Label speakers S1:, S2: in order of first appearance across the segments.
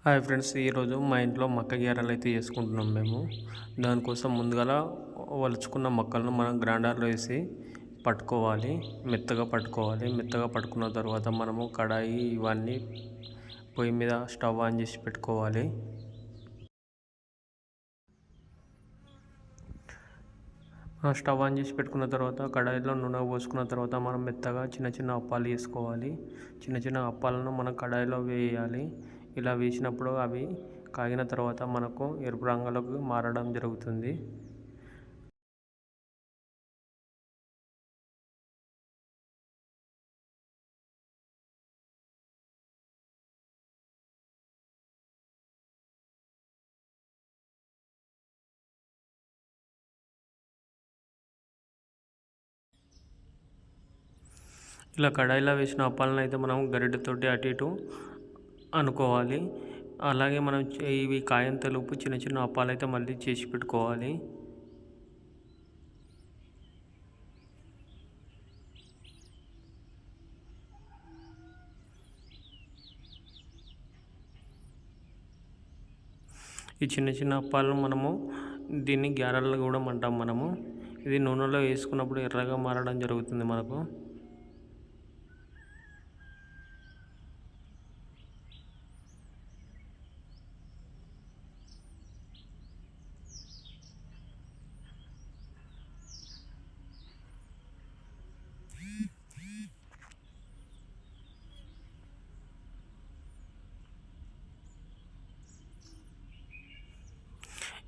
S1: Hi friends, ఈరోజు మా ఇంట్లో మక్క గ్యారెలు అయితే చేసుకుంటున్నాం మేము. దానికోసం ముందుగా వలుచుకున్న మక్కలను మనం గ్రైండర్లో వేసి పట్టుకోవాలి, మెత్తగా పట్టుకోవాలి. మెత్తగా పట్టుకున్న తర్వాత మనము కడాయి ఇవన్నీ పొయ్యి మీద స్టవ్ ఆన్ చేసి పెట్టుకోవాలి. స్టవ్ ఆన్ చేసి పెట్టుకున్న తర్వాత కడాయిలో నూనె పోసుకున్న తర్వాత మనం మెత్తగా చిన్న చిన్న అప్పాలు వేసుకోవాలి. చిన్న చిన్న అప్పాలను మనం కడాయిలో వేయాలి. ఇలా వేసినప్పుడు అవి కాగిన తర్వాత మనకు ఎరుపు రంగులోకి మారడం జరుగుతుంది. ఇలా కడాయిలో వేసిన అప్పాలను అయితే మనం గరిటెతోటి అటు ఇటు అనుకోవాలి. అలాగే మనం ఇవి కాయంతలోపు చిన్న చిన్న అప్పాలు అయితే మళ్ళీ చేసి పెట్టుకోవాలి. ఈ చిన్న చిన్న అప్పాలను మనము దీన్ని గ్యారెలు కూడా అంటాం మనము. ఇది నూనెలో వేసుకున్నప్పుడు ఎర్రగా మారడం జరుగుతుంది మనకు.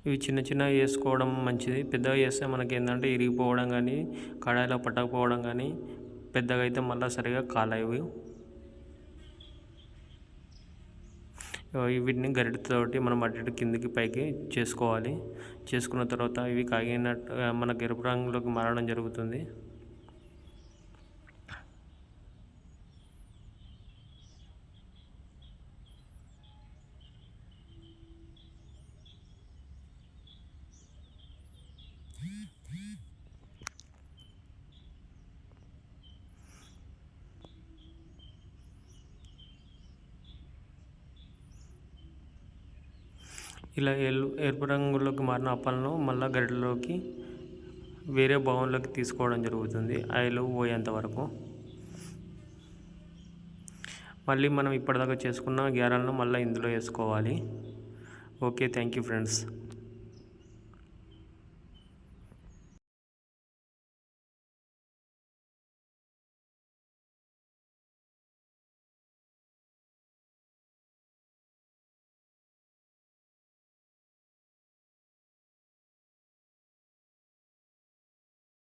S1: ఇవి చిన్న చిన్నవి వేసుకోవడం మంచిది. పెద్దగా చేస్తే మనకి ఏంటంటే ఇరిగిపోవడం కానీ, కడాయిలో పట్టకపోవడం కానీ, పెద్దగా అయితే మళ్ళీ సరిగా కాలేవు. వీటిని గరిటెతోటి మనం అటు ఇటు కిందికి పైకి చేసుకోవాలి. చేసుకున్న తర్వాత ఇవి కాగినట్టు మనకు ఎరుపు రంగులోకి మారడం జరుగుతుంది. ఇలా ఎరుపు రంగులోకి మారిన అప్పాలను మళ్ళీ గరిటెలోకి వేరే బౌల్లోకి తీసుకోవడం జరుగుతుంది ఆయిల్ పోయేంత వరకు. మళ్ళీ మనం ఇప్పటిదాకా చేసుకున్న గ్యారెలను మళ్ళీ ఇందులో వేసుకోవాలి. Okay, thank you friends.